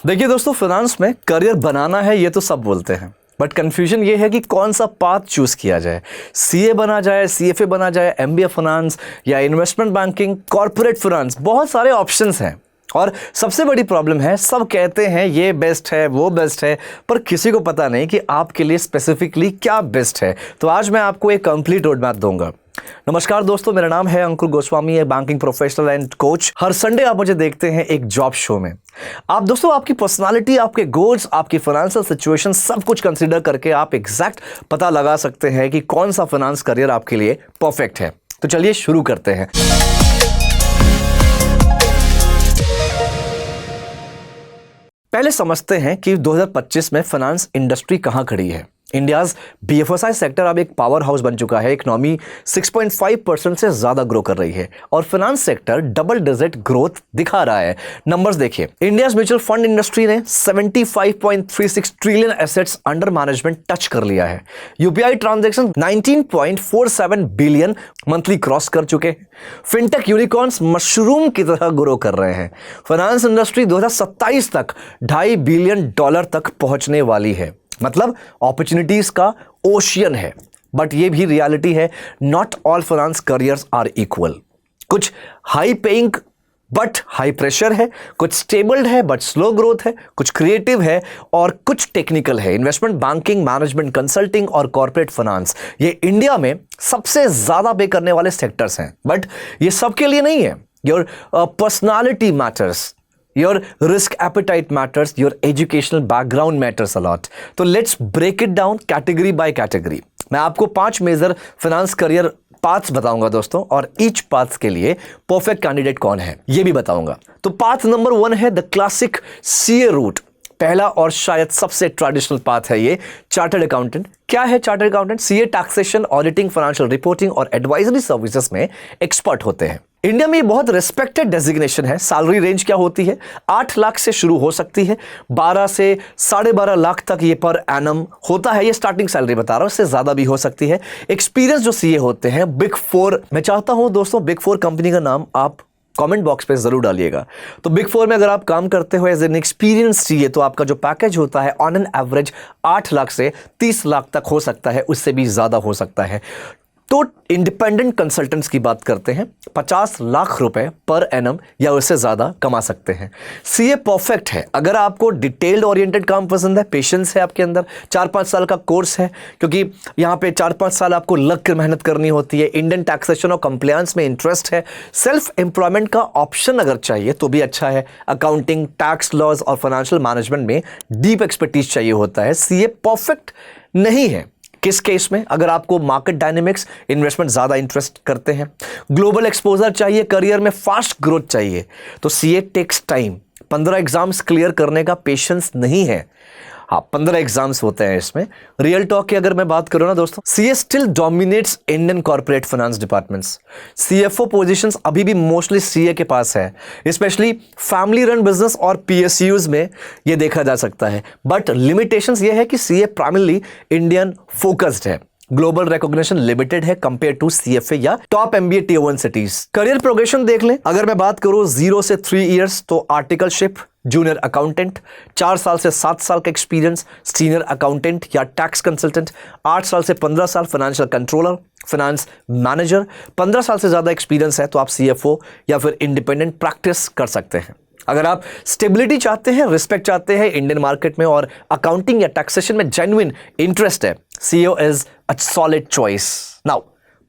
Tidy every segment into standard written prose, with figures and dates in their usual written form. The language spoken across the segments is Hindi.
देखिए दोस्तों, फाइनेंस में करियर बनाना है ये तो सब बोलते हैं, बट कंफ्यूजन ये है कि कौन सा पाथ चूज किया जाए। सीए बना जाए, सीएफए बना जाए, एमबीए फाइनेंस या इन्वेस्टमेंट बैंकिंग, कॉर्पोरेट फाइनेंस, बहुत सारे ऑप्शंस हैं। और सबसे बड़ी प्रॉब्लम है, सब कहते हैं ये बेस्ट है, वो बेस्ट है, पर किसी को पता नहीं कि आपके लिए स्पेसिफिकली क्या बेस्ट है। तो आज मैं आपको एक कंप्लीट रोड मैप दूंगा। नमस्कार दोस्तों, मेरा नाम है अंकुर गोस्वामी, है banking professional and coach. Her Sunday आप मुझे देखते हैं एक जॉब शो में। आप दोस्तों, आपकी पर्सनालिटी, आपके गोल्स, आपकी फाइनेंशियल सिचुएशन, सब कुछ कंसीडर करके आप एग्जैक्ट पता लगा सकते हैं कि कौन सा फाइनेंस करियर आपके लिए परफेक्ट है। तो चलिए शुरू करते हैं। पहले समझते हैं कि 2025 में फाइनेंस इंडस्ट्री कहां खड़ी है। इंडियाज बीएफएसआई सेक्टर अब एक पावर हाउस बन चुका है। इकोनॉमी 6.5% से ज्यादा ग्रो कर रही है और finance sector double digit growth दिखा रहा है। नंबर्स देखिए, इंडियाज म्यूचुअल फंड इंडस्ट्री ने 75.36 trillion assets under management touch कर लिया है। UPI transaction 19.47 billion monthly cross कर चुके हैं। फिनटेक यूनिकॉर्न्स मशरूम की तरह ग्रो कर रहे हैं। फाइनेंस इंडस्ट्री 2027 तक $2.5 बिलियन तक पहुंचने वाली है। मतलब अपॉर्चुनिटीज का ओशियन है। बट ये भी रियलिटी है, not all finance careers are equal. कुछ high paying but high pressure है, कुछ स्टेबल्ड है बट स्लो ग्रोथ है, कुछ क्रिएटिव है और कुछ टेक्निकल है। इन्वेस्टमेंट बैंकिंग, मैनेजमेंट कंसल्टिंग और कॉर्पोरेट फाइनेंस ये इंडिया में सबसे ज्यादा पे करने वाले सेक्टर्स हैं। बट ये सबके लिए नहीं है। Your personality matters, your risk appetite matters, your educational background matters a lot. तो let's break it down category by category. मैं आपको 5 मेजर फाइनेंस करियर पाथ्स बताऊंगा दोस्तों, और ईच पाथ के लिए परफेक्ट कैंडिडेट कौन है ये भी बताऊंगा। तो पाथ नंबर 1 है द क्लासिक सीए रूट। पहला और शायद सबसे ट्रेडिशनल पाथ है ये, चार्टर्ड अकाउंटेंट। क्या है chartered accountant? CA taxation, auditing, financial reporting और एडवाइजरी सर्विसेज में एक्सपर्ट होते हैं। इंडिया में ये बहुत रिस्पेक्टेड डेजिग्नेशन है। सैलरी रेंज क्या होती है? 8 लाख से शुरू हो सकती है, 12 से 12.5 लाख तक ये पर एनम होता है। ये स्टार्टिंग सैलरी बता रहा हूं, इससे ज्यादा भी हो सकती है। एक्सपीरियंस जो सीए होते हैं बिग 4, मैं चाहता हूं दोस्तों बिग 4 कंपनी का नाम आप कमेंट बॉक्स पे जरूर डालिएगा। तो बिग 4 में अगर आप काम करते हो एज एन एक्सपीरियंस सीए, तो आपका जो पैकेज होता है ऑन एन एवरेज 8 लाख से 30 लाख तक हो सकता है, उससे भी ज्यादा हो सकता है। तो इंडिपेंडेंट कंसल्टेंट्स की बात करते हैं, 50 लाख रुपए पर एनम या उससे ज्यादा कमा सकते हैं। सीए परफेक्ट है अगर आपको डिटेल्ड ओरिएंटेड काम पसंद है, पेशेंस है आपके अंदर, 4-5 साल का कोर्स है, क्योंकि यहाँ पे 4-5 साल आपको लग कर मेहनत करनी होती है। इंडियन टैक्सेशन और कंप्लायंस में इंटरेस्ट है। सेल्फ एम्प्लॉयमेंट का ऑप्शन अगर चाहिए तो भी अच्छा है। अकाउंटिंग, टैक्स लॉज और फाइनेंशियल मैनेजमेंट में डीप एक्सपर्टीज चाहिए होता है। सीए परफेक्ट नहीं है किस केस में? अगर आपको मार्केट डायनेमिक्स, इन्वेस्टमेंट ज्यादा इंटरेस्ट करते हैं, ग्लोबल एक्सपोजर चाहिए, करियर में फास्ट ग्रोथ चाहिए, तो CA takes time. 15 exams clear करने का पेशेंस नहीं है। हाँ, 15 एग्जाम्स होते हैं इसमें। रियल टॉक की अगर मैं बात करूं ना दोस्तों, CA still dominates Indian corporate finance departments. CFO positions अभी भी मोस्टली सीए के पास है, स्पेशली फैमिली रन बिजनेस और पीएसयूज में ये देखा जा सकता है। बट लिमिटेशंस ये है कि सीए प्राइमरली इंडियन फोकस्ड है, ग्लोबल रिकॉग्निशन लिमिटेड है कंपेयर टू सीएफए या top MBA tier 1 cities. Career progression देख लें, अगर मैं बात करूं 0 से 3 इयर्स तो आर्टिकलशिप, जूनियर अकाउंटेंट, 4 साल से 7 साल का एक्सपीरियंस सीनियर अकाउंटेंट या टैक्स कंसल्टेंट, 8 साल से 15 साल फाइनेंशियल कंट्रोलर, फाइनेंस मैनेजर, 15 साल से ज्यादा एक्सपीरियंस है तो आप सीएफओ या फिर इंडिपेंडेंट प्रैक्टिस कर सकते हैं। अगर आप स्टेबिलिटी चाहते हैं, रिस्पेक्ट चाहते हैं इंडियन मार्केट में और अकाउंटिंग या टैक्सेशन में जेन्युइन इंटरेस्ट है, CA is a solid choice. Now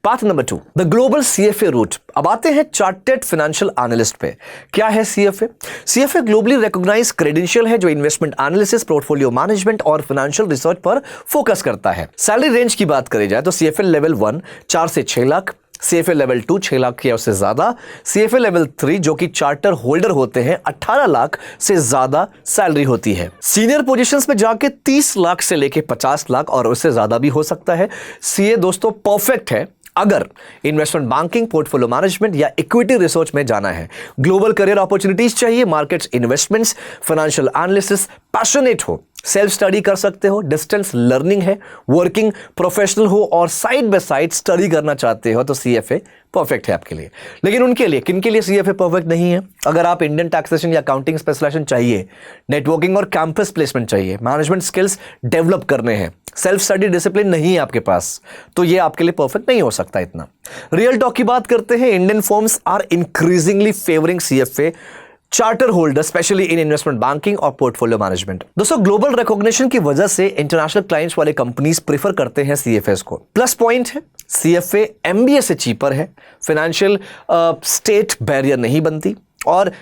path number 2, the global CFA route. अब आते हैं चार्टर्ड फाइनेंशियल एनालिस्ट पे। क्या है CFA? CFA globally recognise credential है जो इन्वेस्टमेंट एनालिसिस, पोर्टफोलियो मैनेजमेंट और फाइनेंशियल रिसर्च पर फोकस करता है। सैलरी रेंज की बात करी जाए तो सीएफए लेवल 1 4 से 6 लाख, सीएफए लेवल 2 6 लाख या उससे ज्यादा, सीएफए लेवल 3 जो कि चार्टर होल्डर होते हैं 18 लाख से ज्यादा सैलरी होती है। सीनियर पोजीशंस में जाके 30 लाख से लेके 50 लाख और उससे ज्यादा भी हो सकता है। सीए दोस्तों परफेक्ट है अगर इन्वेस्टमेंट बैंकिंग, पोर्टफोलियो मैनेजमेंट या इक्विटी रिसर्च में जाना है। ग्लोबल करियर अपॉर्चुनिटीज चाहिए, markets, investments, financial analysis, passionate हो सेल्फ स्टडी कर सकते हो, डिस्टेंस लर्निंग है, वर्किंग प्रोफेशनल हो और साइड बाय साइड स्टडी करना चाहते हो तो सीएफए परफेक्ट है आपके लिए। लेकिन उनके लिए, किन के लिए सीएफए परफेक्ट नहीं है? अगर आप इंडियन टैक्सेशन या अकाउंटिंग स्पेशलाइजेशन चाहिए, नेटवर्किंग और कैंपस प्लेसमेंट चाहिए, मैनेजमेंट स्किल्स डेवलप करने हैं, सेल्फ स्टडी डिसिप्लिन नहीं है आपके पास, तो ये आपके लिए परफेक्ट नहीं हो सकता इतना। रियल टॉक की बात करते हैं, Indian firms are increasingly favouring CFA charter holder specially in investment banking और पोर्टफोलियो मैनेजमेंट। दोस्तों, ग्लोबल रिकॉग्निशन की वजह से इंटरनेशनल क्लाइंट्स वाले कंपनीज प्रेफर करते हैं सीएफएस को। प्लस पॉइंट है, सीएफए एमबीए से चीपर है, फाइनेंशियल स्टेट बैरियर नहीं बनती और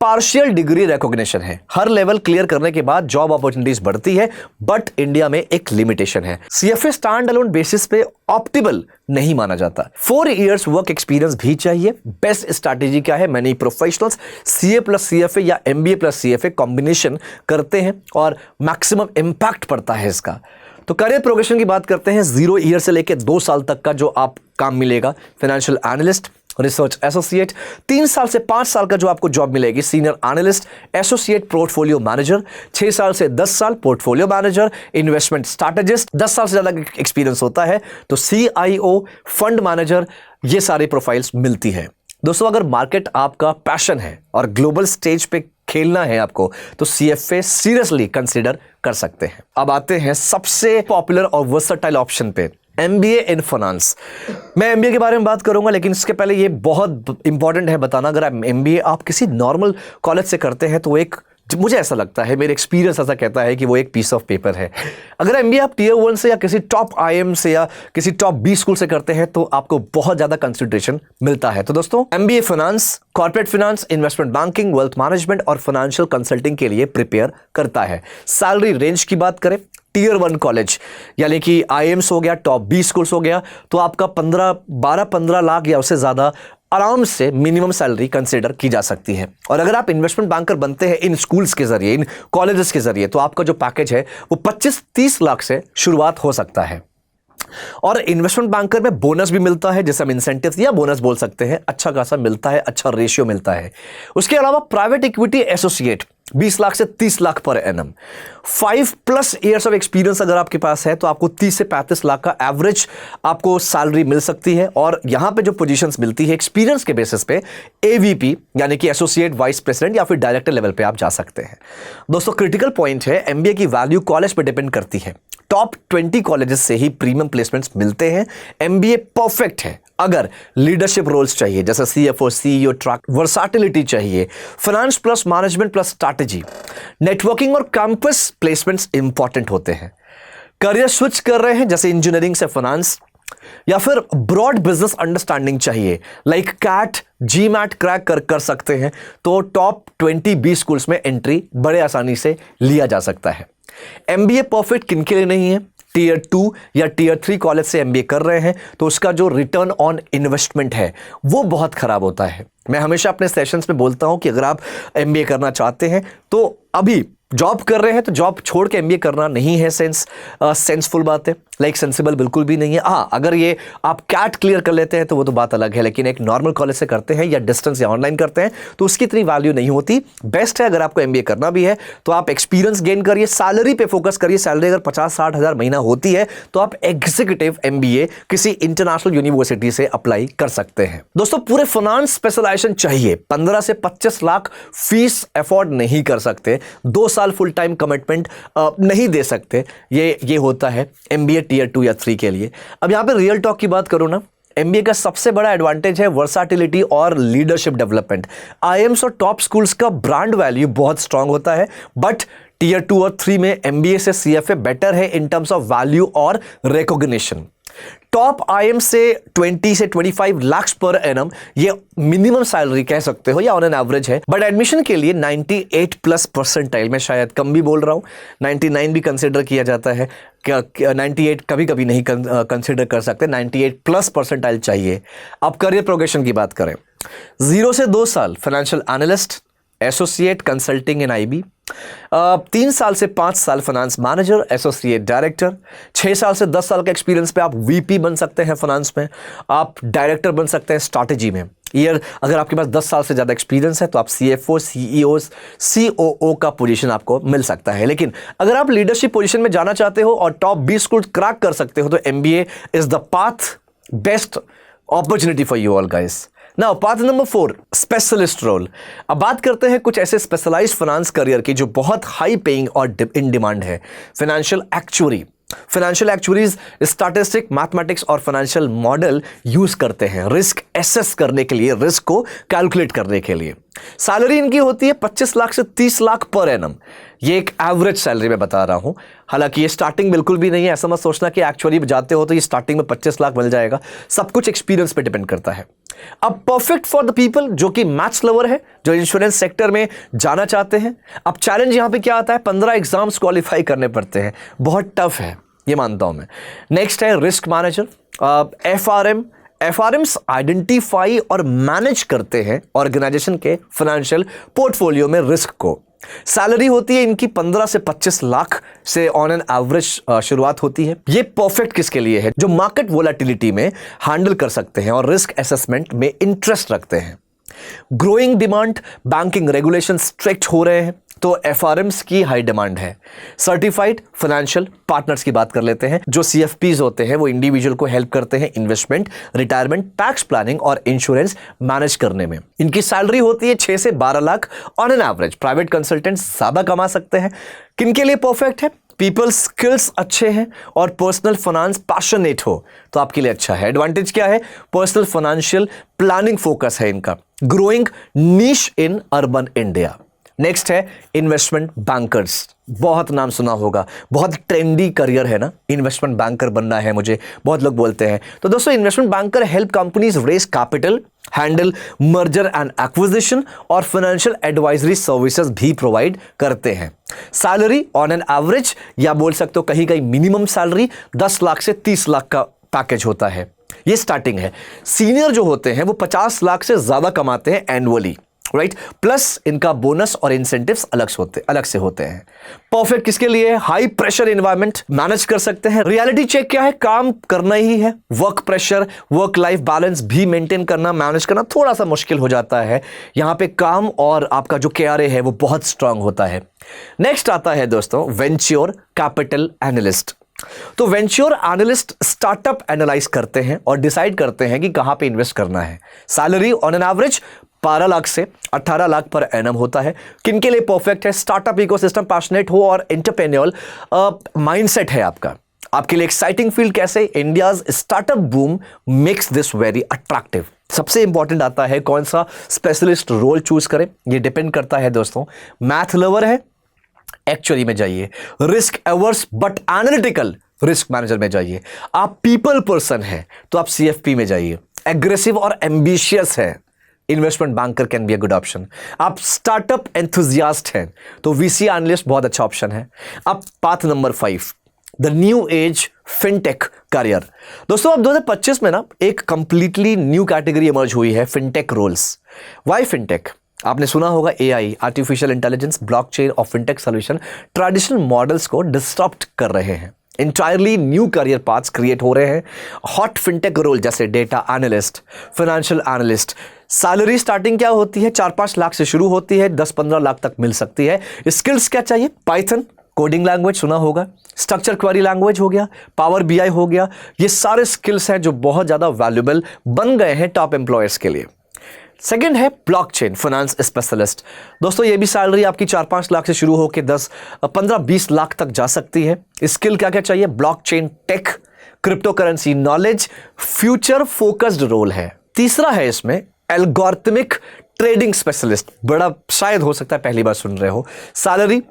पार्शियल डिग्री रिकॉग्निशन है। हर लेवल क्लियर करने के बाद जॉब अपॉर्चुनिटीज बढ़ती है, बट इंडिया में एक लिमिटेशन है, सीएफए स्टैंड अलोन बेसिस पे ऑप्टिमल नहीं माना जाता। 4 इयर्स वर्क एक्सपीरियंस भी चाहिए। बेस्ट स्ट्रैटेजी क्या है? Many professionals CA plus CFA या एमबीए प्लस सीएफए कॉम्बिनेशन करते हैं और मैक्सिमम इंपैक्ट पड़ता है इसका। तो करियर प्रोग्रेशन की बात करते हैं, 0 ईयर से लेकर 2 साल तक का जो आप काम मिलेगा, फाइनेंशियल एनालिस्ट, रिसर्च एसोसिएट, 3 साल से 5 साल का जो आपको जॉब मिलेगी, senior analyst, associate portfolio manager, 6 साल से 10 साल पोर्टफोलियो मैनेजर, इन्वेस्टमेंट स्ट्रैटेजिस्ट, 10 साल से ज्यादा एक्सपीरियंस होता है तो सीआईओ, फंड मैनेजर, ये सारी प्रोफाइल्स मिलती है। दोस्तों, अगर मार्केट आपका पैशन है और ग्लोबल स्टेज पे खेलना है आपको, तो सीएफए सीरियसली कंसीडर कर सकते हैं। अब आते हैं सबसे पॉपुलर और वर्सेटाइल ऑप्शन पे, एमबीए इन फाइनेंस। मैं एमबीए के बारे में बात करूंगा, लेकिन इसके पहले ये बहुत इंपॉर्टेंट है बताना, अगर आप एमबीए आप किसी नॉर्मल कॉलेज से करते हैं तो एक, मुझे ऐसा लगता है, मेरा एक्सपीरियंस ऐसा कहता है कि वो एक पीस ऑफ पेपर है। अगर एमबीए आप टियर 1 से या किसी टॉप आईएम से या किसी टॉप 20 स्कूल से करते हैं तो आपको बहुत ज्यादा कंसिडरेशन मिलता है। तो दोस्तों, MBA finance, corporate finance, investment banking, wealth management और फाइनेंशियल कंसल्टिंग के लिए प्रिपेयर करता है। सैलरी रेंज की बात करें, टियर 1 कॉलेज यानी कि आईएम्स हो गया, टॉप 20 स्कूल्स हो गया, तो आपका 12-15 लाख या उससे ज्यादा आराम से मिनिमम सैलरी कंसीडर की जा सकती है। और अगर आप इन्वेस्टमेंट बैंकर बनते हैं इन स्कूल्स के जरिए, इन कॉलेजेस के जरिए, तो आपका जो पैकेज है वो 25-30 लाख से शुरुआत हो सकता है। और इन्वेस्टमेंट बैंकर में बोनस भी मिलता है, जैसे हम इंसेंटिव या बोनस बोल सकते हैं, अच्छा खासा मिलता है, अच्छा रेशियो मिलता है। उसके अलावा प्राइवेट इक्विटी एसोसिएट 20 लाख से 30 lakh per annum. 5+ years of experience अगर आपके पास है तो आपको 30 से 35 लाख का एवरेज आपको सैलरी मिल सकती है। और यहां पे जो पोजीशंस मिलती है एक्सपीरियंस के बेसिस पे, एवीपी यानी कि एसोसिएट वाइस प्रेसिडेंट या फिर डायरेक्टर लेवल पे आप जा सकते हैं। दोस्तों, क्रिटिकल पॉइंट है, एमबीए की वैल्यू कॉलेज पे डिपेंड करती है। टॉप 20 कॉलेजेस से ही प्रीमियम प्लेसमेंट्स मिलते हैं। एमबीए परफेक्ट है अगर लीडरशिप रोल्स चाहिए, जैसे सीएफओ, सीईओ ट्रैक, वर्साटिलिटी चाहिए, finance plus management plus strategy, networking और कैंपस प्लेसमेंट्स इंपॉर्टेंट होते हैं। करियर स्विच कर रहे हैं, जैसे इंजीनियरिंग से फाइनेंस, या फिर ब्रॉड बिजनेस अंडरस्टैंडिंग चाहिए, लाइक कैट, जीमैट क्रैक कर सकते हैं, तो टॉप 20-20 स्कूल्स में एंट्री बड़े आसानी से लिया जा सकता है। एमबीए परफेक्ट किन के लिए नहीं है? टियर 2 या टियर 3 कॉलेज से एमबीए कर रहे हैं तो उसका जो रिटर्न ऑन इन्वेस्टमेंट है वो बहुत खराब होता है। मैं हमेशा अपने सेशंस में बोलता हूं कि अगर आप एमबीए करना चाहते हैं तो अभी जॉब कर रहे हैं तो जॉब छोड़ के एमबीए करना नहीं है सेंसफुल बात है, लाइक सेंसिबल बिल्कुल भी नहीं है। हाँ, अगर ये आप कैट क्लियर कर लेते हैं तो वो तो बात अलग है, लेकिन एक नॉर्मल कॉलेज से करते हैं या डिस्टेंस या ऑनलाइन करते हैं तो उसकी इतनी वैल्यू नहीं होती। बेस्ट है अगर आपको एमबीए करना भी है तो आप एक्सपीरियंस गेन करिए, सैलरी पे फोकस करिए। सैलरी अगर 50-60 हज़ार महीना होती है तो आप एग्जीक्यूटिव एमबीए किसी इंटरनेशनल यूनिवर्सिटी से अप्लाई कर सकते हैं। दोस्तों, पूरे फाइनेंस स्पेशलाइजेशन चाहिए, 15 से 25 लाख फीस अफोर्ड नहीं कर सकते, 2 साल फुल टाइम कमिटमेंट नहीं दे सकते, ये होता है एमबीए टियर 2 या 3 के लिए। अब यहां पे रियल टॉक की बात करूं ना, एमबीए का सबसे बड़ा एडवांटेज है वर्साटिलिटी और लीडरशिप डेवलपमेंट। आईएम्स और टॉप स्कूल्स का ब्रांड वैल्यू बहुत स्ट्रांग होता है, बट टियर 2 और 3 में एमबीए से सीएफए बेटर है इन टर्म्स ऑफ वैल्यू और रिकॉग्निशन। टॉप आईएम से 20 से 25 लाख पर एनम ये मिनिमम सैलरी कह सकते हो या ऑन एन एवरेज है, बट एडमिशन के लिए 98+ परसेंटाइल, मैं शायद कम भी बोल रहा हूं, 99 भी कंसिडर किया जाता है, 98 कभी कभी नहीं कंसिडर कर सकते, 98+ परसेंटाइल चाहिए। अब करियर प्रोग्रेशन की बात करें, 0 से 2 साल फाइनेंशियल एनालिस्ट, एसोसिएट कंसल्टिंग इन आईबी, 3 साल से 5 साल फाइनेंस मैनेजर, एसोसिएट डायरेक्टर, 6 साल से 10 साल का एक्सपीरियंस पे आप वीपी बन सकते हैं फाइनेंस में, आप डायरेक्टर बन सकते हैं स्ट्रैटेजी में, ईयर अगर आपके पास 10 साल से ज़्यादा एक्सपीरियंस है तो आप CFO, CEO, COO का पोजीशन आपको मिल सकता है। लेकिन अगर आप लीडरशिप पोजीशन में जाना चाहते हो और टॉप 20 को क्रैक कर सकते हो तो MBA is the path, best opportunity for you all guys. Now path number 4, specialist role. अब बात करते हैं कुछ ऐसे स्पेशलाइज्ड फाइनेंस करियर की जो बहुत हाई पेइंग और इन डिमांड है। Financial actuary. Financial actuaries statistic, mathematics और फाइनेंशियल मॉडल यूज करते हैं रिस्क एसेस करने के लिए, रिस्क को कैलकुलेट करने के लिए। सैलरी इनकी होती है 25 लाख से 30 लाख पर एनम। ये एक एवरेज सैलरी में बता रहा हूं, हालांकि ये स्टार्टिंग बिल्कुल भी नहीं है। ऐसा मत सोचना कि एक्चुअली जाते हो तो ये स्टार्टिंग में 25 लाख मिल जाएगा। सब कुछ एक्सपीरियंस पे डिपेंड करता है। अब परफेक्ट फॉर द पीपल जो कि मैथ्स लवर है, जो इंश्योरेंस सेक्टर में जाना चाहते हैं। अब चैलेंज यहां पे क्या आता है, 15 एग्जाम्स क्वालिफाई करने पड़ते हैं, बहुत टफ है, ये मानता हूं मैं। नेक्स्ट है रिस्क मैनेजर, FRMs आइडेंटिफाई और मैनेज करते हैं ऑर्गेनाइजेशन के फाइनेंशियल पोर्टफोलियो में रिस्क को। सैलरी होती है इनकी 15 से 25 लाख से ऑन एन एवरेज शुरुआत होती है। ये परफेक्ट किसके लिए है, जो मार्केट वोलेटिलिटी में हैंडल कर सकते हैं और रिस्क असेसमेंट में इंटरेस्ट रखते हैं। Growing demand, banking regulation strict हो रहे हैं तो FRMs की हाई डिमांड है। सर्टिफाइड फाइनेंशियल पार्टनर्स की बात कर लेते हैं। जो CFPs होते हैं वो इंडिविजुअल को हेल्प करते हैं इन्वेस्टमेंट, रिटायरमेंट, टैक्स प्लानिंग और इंश्योरेंस मैनेज करने में। इनकी सैलरी होती है 6 से 12 lakh on an average. Private consultants ज्यादा कमा सकते हैं। किनके लिए परफेक्ट है, पीपल स्किल्स अच्छे हैं और पर्सनल फाइनेंस पैशनेट हो तो आपके लिए अच्छा है। एडवांटेज क्या है, पर्सनल फाइनेंशियल प्लानिंग फोकस है इनका। Growing niche in urban India. Next है इन्वेस्टमेंट बैंकर्स। बहुत नाम सुना होगा, बहुत ट्रेंडी करियर है ना, इन्वेस्टमेंट बैंकर बनना है मुझे, बहुत लोग बोलते हैं। तो दोस्तों investment banker help companies raise capital, handle merger and acquisition और फाइनेंशियल एडवाइजरी सर्विसेज भी प्रोवाइड करते हैं। सैलरी ऑन एन एवरेज या बोल सकते हो कहीं कहीं मिनिमम सैलरी 10 लाख से 30 लाख का पैकेज होता है, ये स्टार्टिंग है। सीनियर जो होते हैं वो 50 लाख से ज्यादा कमाते हैं एनुअली, राइट। प्लस इनका बोनस और इंसेंटिव्स अलग से होते हैं। परफेक्ट किसके लिए, हाई प्रेशर एनवायरनमेंट मैनेज कर सकते हैं। रियलिटी चेक क्या है, काम करना ही है। Work pressure, work life balance भी मेंटेन करना, मैनेज करना थोड़ा सा मुश्किल हो जाता है। यहां पे काम और आपका जो KRA है वो बहुत स्ट्रांग होता है। नेक्स्ट आता है दोस्तों वेंचर कैपिटल एनालिस्ट। तो वेंचर एनालिस्ट स्टार्टअप एनालाइज करते हैं और डिसाइड करते हैं कि कहां पे इन्वेस्ट करना है। Salary on an average 12 lakh से 18 लाख पर एनम होता है। किनके लिए परफेक्ट है, स्टार्टअप इकोसिस्टम पैशनेट हो और एंटरप्रेन्योर माइंडसेट है आपका। आपके लिए एक्साइटिंग फील्ड कैसे, India's startup boom makes this very attractive. सबसे इंपॉर्टेंट आता है कौन सा स्पेशलिस्ट रोल चूज करें, ये डिपेंड करता है दोस्तों। मैथ लवर है, एक्चुअली में जाइए। Risk averse but analytical, risk manager में जाइए। आप पीपल पर्सन है तो आप CFP में जाइए। एग्रेसिव और एम्बिशियस है, investment banker can be a good option. आप स्टार्टअप एंथुजियास्ट हैं तो VC एनालिस्ट बहुत अच्छा ऑप्शन है। अब path number 5, the new age fintech career. दोस्तों अब 2025 में ना एक कंप्लीटली न्यू कैटेगरी इमर्ज हुई है, फिनटेक रोल्स। वाई फिनटेक, आपने सुना होगा AI, आर्टिफिशियल इंटेलिजेंस, ब्लॉकचेन और फिनटेक सॉल्यूशन ट्रेडिशनल मॉडल्स को डिस्टर्ब कर रहे हैं। Entirely new career paths create हो रहे हैं। हॉट फिनटेक रोल जैसे data analyst, financial analyst. Salary starting क्या होती है, 4-5 लाख से शुरू होती है, 10-15 लाख तक मिल सकती है। स्किल्स क्या चाहिए, पाइथन कोडिंग लैंग्वेज सुना होगा, स्ट्रक्चर क्वेरी लैंग्वेज हो गया, पावर BI हो गया। ये सारे स्किल्स हैं जो बहुत ज़्यादा वैल्यूएबल बन गए हैं टॉप एम्प्लॉयर्स के लिए। सेकेंड है ब्लॉकचेन फाइनेंस स्पेशलिस्ट। दोस्तों ये भी सैलरी आपकी 4-5 लाख से शुरू होकर 10-15-20 लाख तक जा सकती है। स्किल क्या क्या चाहिए, blockchain tech, crypto currency knowledge, future focused role है। तीसरा है इसमें एल्गोरिथमिक ट्रेडिंग स्पेशलिस्ट, बड़ा शायद हो सकता है पहली बार सुन रहे हो। सैलरी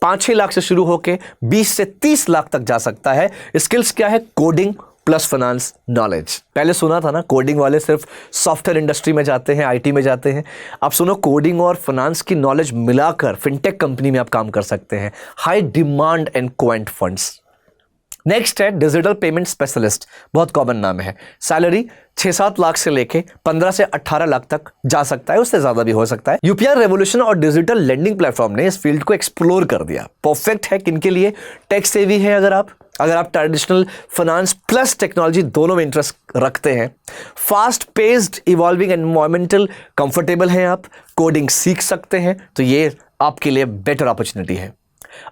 5-6 लाख से शुरू होकर 20 से 30 लाख तक जा सकता है। स्किल्स क्या है, कोडिंग प्लस फाइनेंस नॉलेज। पहले सुना था ना कोडिंग वाले सिर्फ सॉफ्टवेयर इंडस्ट्री में जाते हैं, IT में जाते हैं। आप सुनो कोडिंग और फाइनेंस की नॉलेज मिलाकर फिनटेक कंपनी में आप काम कर सकते हैं। High demand and quant funds. Next है डिजिटल पेमेंट स्पेशलिस्ट, बहुत कॉमन नाम है। सैलरी 6-7 लाख से लेके 15 से 18 लाख तक जा सकता है, उससे ज्यादा भी हो सकता है। UPI रेवोल्यूशन और डिजिटल लेंडिंग प्लेटफॉर्म ने इस फील्ड को एक्सप्लोर कर दिया। परफेक्ट है किनके लिए, टेक सेवी है अगर आप, अगर आप ट्रेडिशनल फाइनेंस प्लस टेक्नोलॉजी दोनों में इंटरेस्ट रखते हैं, fast paced evolving environmental comfortable हैं, आप कोडिंग सीख सकते हैं, तो ये आपके लिए बेटर अपॉर्चुनिटी है।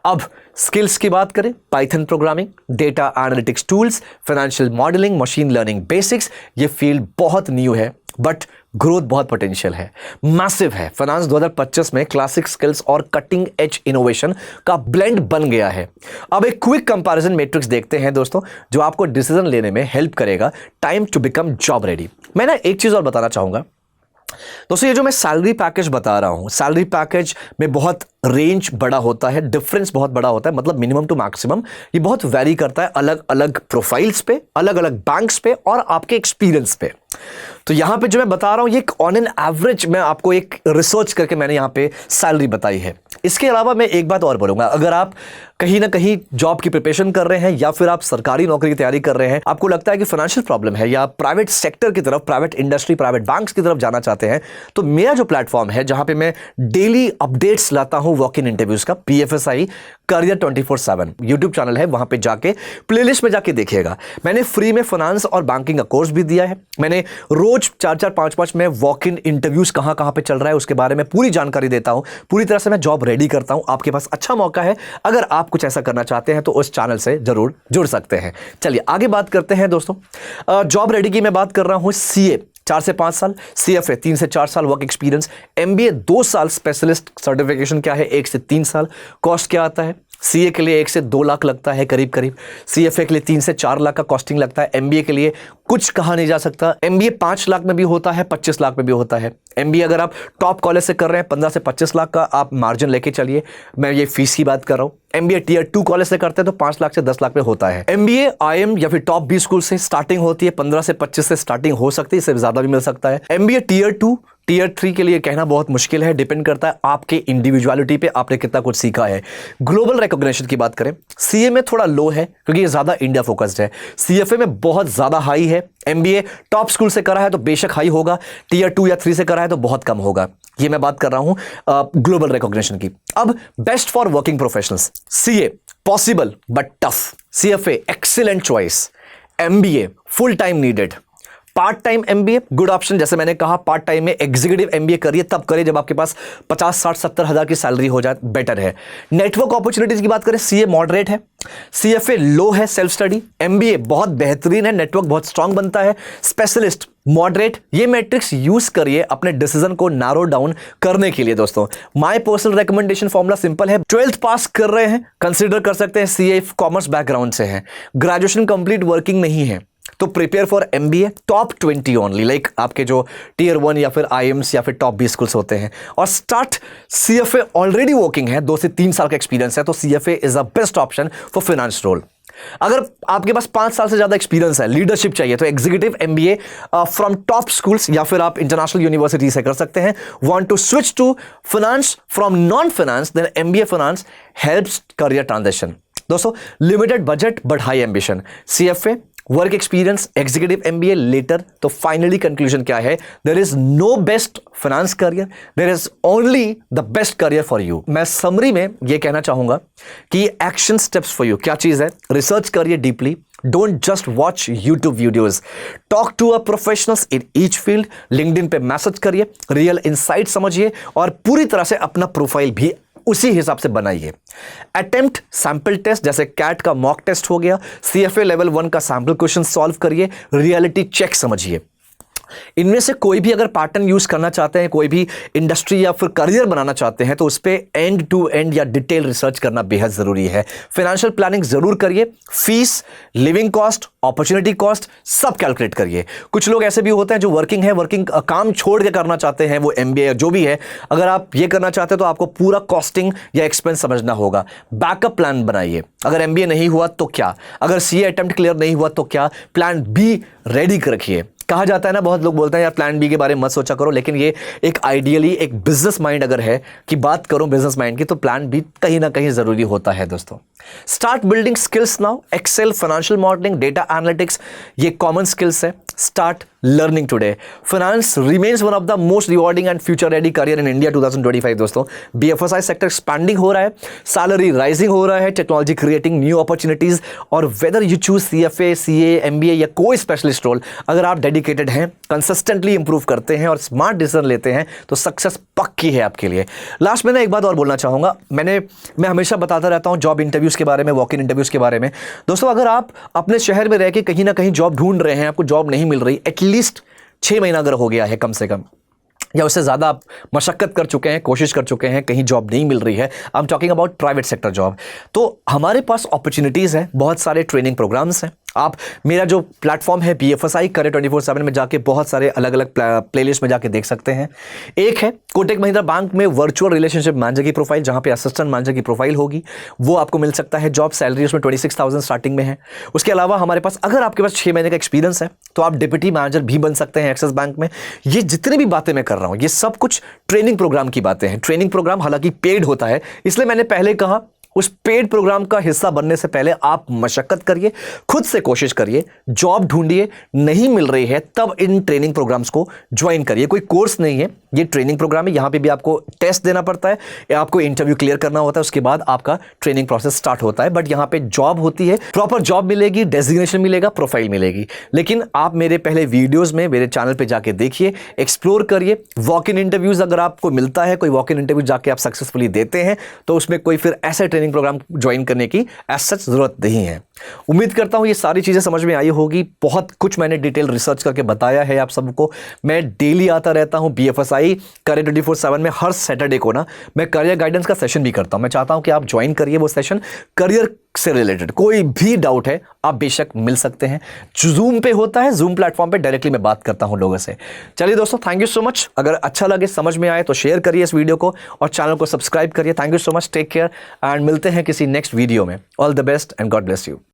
अब स्किल्स की बात करें, Python programming, data analytics tools, financial modelling, machine learning basics, ये फील्ड बहुत न्यू है बट ग्रोथ बहुत पोटेंशियल है, मैसिव है। फाइनेंस 2025 में क्लासिक स्किल्स और कटिंग एज इनोवेशन का ब्लेंड बन गया है। अब एक क्विक कंपैरिजन मैट्रिक्स देखते हैं दोस्तों, जो आपको डिसीजन लेने में हेल्प करेगा time to become job ready. मैं ना एक चीज और बताना चाहूंगा दोस्तों, ये जो मैं सैलरी पैकेज बता रहा हूं, सैलरी पैकेज में बहुत रेंज बड़ा होता है, डिफरेंस बहुत बड़ा होता है, मतलब मिनिमम टू मैक्सिमम ये बहुत वैरी करता है अलग अलग प्रोफाइल्स पे, अलग अलग बैंक्स पे और आपके एक्सपीरियंस पे। तो यहां पे जो मैं बता रहा हूं, ये ऑन एन एवरेज मैं आपको एक रिसर्च करके मैंने यहां पे सैलरी बताई है। इसके अलावा मैं एक बात और बोलूंगा, अगर आप कहीं ना कहीं जॉब की प्रिपरेशन कर रहे हैं या फिर आप सरकारी नौकरी की तैयारी कर रहे हैं, आपको लगता है कि फाइनेंशियल प्रॉब्लम है या प्राइवेट सेक्टर की तरफ, प्राइवेट इंडस्ट्री, प्राइवेट बैंक्स की तरफ जाना चाहते हैं, तो मेरा जो प्लेटफॉर्म है जहां पे मैं डेली अपडेट्स लाता हूं वॉक इन इंटरव्यूज का, PFSI करियर 24/7 यूट्यूब चैनल है, वहां पे जाके प्लेलिस्ट में जाके देखिएगा। मैंने फ्री में फाइनेंस और बैंकिंग का कोर्स भी दिया है। मैंने रोज 4-4, 5-5 में वॉक इन इंटरव्यूज कहां कहां पे चल रहा है उसके बारे में पूरी जानकारी देता हूं, पूरी तरह से मैं जॉब रेडी करता हूं। आपके पास अच्छा मौका है, अगर आप कुछ ऐसा करना चाहते हैं तो उस चैनल से जरूर जुड़ सकते हैं। चलिए आगे बात करते हैं दोस्तों। जॉब रेडी की मैं बात कर रहा हूं, CA 4 से 5 साल, CFA 3 से 4 साल वर्क एक्सपीरियंस, MBA 2 साल, स्पेशलिस्ट सर्टिफिकेशन क्या है 1 से 3 साल। कॉस्ट क्या आता है? CA के लिए 1 से 2 लाख लगता है करीब करीब, CFA के लिए 3 से 4 लाख का कॉस्टिंग लगता है, MBA के लिए कुछ कहा नहीं जा सकता। MBA 5 लाख में भी होता है, 25 लाख में भी होता है। MBA अगर आप टॉप कॉलेज से कर रहे हैं 15 से 25 लाख का आप मार्जिन लेके चलिए, मैं ये फीस की बात कर रहा हूं। MBA टियर 2 कॉलेज से करते हैं तो 5 लाख से 10 लाख में होता है। MBA IIM या फिर टॉप 20 स्कूल से स्टार्टिंग होती है, 15 से 25 से स्टार्टिंग हो सकती है, इससे ज्यादा भी मिल सकता है। MBA टियर 2 टियर 3 के लिए कहना बहुत मुश्किल है, डिपेंड करता है आपके इंडिविजुअलिटी पे, आपने कितना कुछ सीखा है। ग्लोबल रिकॉग्निशन की बात करें, CA में थोड़ा लो है क्योंकि ये ज्यादा इंडिया फोकस्ड है, CFA में बहुत ज्यादा हाई है। MBA टॉप स्कूल से करा है तो बेशक हाई होगा, टियर 2 या 3 से करा है तो बहुत कम होगा। ये मैं बात कर रहा हूं ग्लोबल रिकॉग्निशन की। अब best for working professionals, CA possible but tough, CFA excellent choice, MBA full time needed, part time MBA good option. जैसे मैंने कहा पार्ट टाइम में एग्जीक्यूटिव MBA करिए, तब करिए जब आपके पास 50, 60, 70 हजार की सैलरी हो जाए, बेटर है। नेटवर्क अपॉर्चुनिटीज की बात करें, CA मॉडरेट है, CFA लो है सेल्फ स्टडी, MBA बहुत बेहतरीन है, नेटवर्क बहुत स्ट्रांग बनता है, स्पेशलिस्ट मॉडरेट। ये मैट्रिक्स यूज करिए अपने डिसीजन को नैरो डाउन करने के लिए। दोस्तों my personal recommendation formula simple है, 12th पास कर रहे हैं कंसीडर कर सकते हैं, CA कॉमर्स बैकग्राउंड से है, ग्रेजुएशन कंप्लीट वर्किंग नहीं है तो prepare for MBA top 20 only, like आपके जो टियर 1 या फिर IIMs या फिर टॉप 20 स्कूल्स होते हैं। और स्टार्ट CFA ऑलरेडी वर्किंग है, 2 से 3 साल का एक्सपीरियंस है तो CFA is the best option for finance role. अगर आपके पास 5 साल से ज्यादा एक्सपीरियंस है, लीडरशिप चाहिए, तो executive MBA from top schools या फिर आप इंटरनेशनल यूनिवर्सिटी से कर सकते हैं। Want to switch to finance from non finance, then MBA finance helps career transition. दोस्तों limited budget but high ambition, CFA work experience, executive MBA later. तो फाइनली कंक्लूजन क्या है? There is no best finance career, there is only the best career for you. मैं समरी में ये कहना चाहूंगा कि एक्शन स्टेप्स फॉर यू क्या चीज है? रिसर्च करिए deeply, don't just watch YouTube videos, talk to a professionals in each field, LinkedIn पे मैसेज करिए, रियल इनसाइट समझिए और पूरी तरह से अपना प्रोफाइल भी उसी हिसाब से बनाइए। अटेम्प्ट सैंपल टेस्ट, जैसे कैट का मॉक टेस्ट हो गया, CFA लेवल 1 का सैंपल क्वेश्चन सॉल्व करिए, रियलिटी चेक समझिए। इनमें से कोई भी अगर पैटर्न यूज करना चाहते हैं, कोई भी इंडस्ट्री या फिर करियर बनाना चाहते हैं, तो उस पर एंड टू एंड या डिटेल रिसर्च करना बेहद जरूरी है। फाइनेंशियल प्लानिंग जरूर करिए, fees, living cost, opportunity cost सब कैलकुलेट करिए। कुछ लोग ऐसे भी होते हैं जो वर्किंग है, वर्किंग काम छोड़ के करना चाहते हैं, वो MBA जो भी है, अगर आप ये करना चाहते हैं तो आपको पूरा कॉस्टिंग या एक्सपेंस समझना होगा। बैकअप प्लान बनाइए, अगर MBA नहीं हुआ तो क्या, अगर CA अटेम्प्ट क्लियर नहीं हुआ तो क्या, प्लान B रेडी रखिए। कहा जाता है ना, बहुत लोग बोलते हैं यार प्लान बी के बारे में मत सोचा करो, लेकिन ये एक आइडियली एक बिजनेस माइंड अगर है कि बात करो बिजनेस माइंड की, तो प्लान बी कहीं ना कहीं जरूरी होता है दोस्तों। Start building skills now, Excel, financial modelling, data analytics, ये कॉमन स्किल्स है। Start learning today. Finance remains one of the most rewarding and future ready career in India 2025 दोस्तों। बीएफएसआई सेक्टर एक्सपैंडिंग हो रहा है, सैलरी राइजिंग हो रहा है, टेक्नोलॉजी क्रिएटिंग न्यू अपॉर्चुनिटीज, और whether you choose CFA, CA, MBA या कोई स्पेशलिस्ट रोल, अगर आप डेडिकेटेड हैं, कंसिस्टेंटली इंप्रूव करते हैं और स्मार्ट डिसीजन लेते हैं तो सक्सेस पक्की है आपके लिए। लास्ट में ना एक बात और बोलना चाहूंगा, मैं हमेशा बताता रहता हूं जॉब इंटरव्यूज के बारे में, वॉक इन इंटरव्यूज के बारे में। दोस्तों अगर आप अपने शहर में रह के कहीं ना कहीं जॉब ढूंढ रहे हैं, आपको जॉब नहीं मिल रही, एटलीस्ट 6 महीना अगर हो गया है कम से कम, या उससे ज़्यादा आप मशक्कत कर चुके हैं, कोशिश कर चुके हैं, कहीं जॉब नहीं मिल रही है, I am talking about private sector job, तो हमारे पास अपॉर्चुनिटीज़ हैं, बहुत सारे ट्रेनिंग प्रोग्राम्स हैं। आप मेरा जो प्लेटफॉर्म है बीएफएसआई करियर 24/7 में जाके बहुत सारे अलग अलग प्लेलिस्ट में जाके देख सकते हैं। एक है कोटक महिंद्रा बैंक में वर्चुअल रिलेशनशिप मैनेजर की प्रोफाइल, जहां पे असिस्टेंट मैनेजर की प्रोफाइल होगी, वो आपको मिल सकता है। जॉब सैलरी उसमें 26,000 स्टार्टिंग में है। उसके अलावा हमारे पास, अगर आपके पास 6 महीने का एक्सपीरियंस है तो आप डिप्टी मैनेजर भी बन सकते हैं एक्सिस बैंक में। ये जितनी भी बातें मैं कर रहा हूं, ये सब कुछ ट्रेनिंग प्रोग्राम की बातें हैं। ट्रेनिंग प्रोग्राम हालांकि पेड होता है, इसलिए मैंने पहले कहा उस पेड प्रोग्राम का हिस्सा बनने से पहले आप मशक्कत करिए, खुद से कोशिश करिए, जॉब ढूंढिए, नहीं मिल रही है तब इन ट्रेनिंग प्रोग्राम्स को ज्वाइन करिए। कोई कोर्स नहीं है, ये ट्रेनिंग प्रोग्राम है। यहां पे भी आपको टेस्ट देना पड़ता है या आपको इंटरव्यू क्लियर करना होता है, उसके बाद आपका ट्रेनिंग प्रोसेस स्टार्ट होता है। बट यहां पे जॉब होती है, प्रॉपर जॉब मिलेगी, डेजिग्नेशन मिलेगा, प्रोफाइल मिलेगी। लेकिन आप मेरे पहले वीडियोज में मेरे चैनल पे जाके देखिए, एक्सप्लोर करिए। वॉक इन इंटरव्यूज अगर आपको मिलता है, कोई वॉक इन इंटरव्यू जाके आप सक्सेसफुली देते हैं, तो उसमें कोई फिर ऐसे ट्रेनिंग प्रोग्राम ज्वाइन करने की एज सच जरूरत नहीं है। उम्मीद करता हूं ये सारी चीजें समझ में आई होगी। बहुत कुछ मैंने डिटेल रिसर्च करके बताया है आप सबको। मैं डेली आता रहता हूं बीएफएसआई करियर 24/7 में। हर सैटरडे को ना मैं करियर गाइडेंस का सेशन भी करता हूं। मैं चाहता हूं कि आप ज्वाइन करिए वो सेशन। करियर से रिलेटेड कोई भी डाउट है आप बेशक मिल सकते हैं। जूम पे होता है, जूम प्लेटफॉर्म पे डायरेक्टली मैं बात करता हूं लोगों से। चलिए दोस्तों, थैंक यू सो मच। अगर अच्छा लगे, समझ में आए तो शेयर करिए इस वीडियो को और चैनल को सब्सक्राइब करिए। Thank you so much, take care and मिलते हैं किसी नेक्स्ट वीडियो में। All the best and God bless you.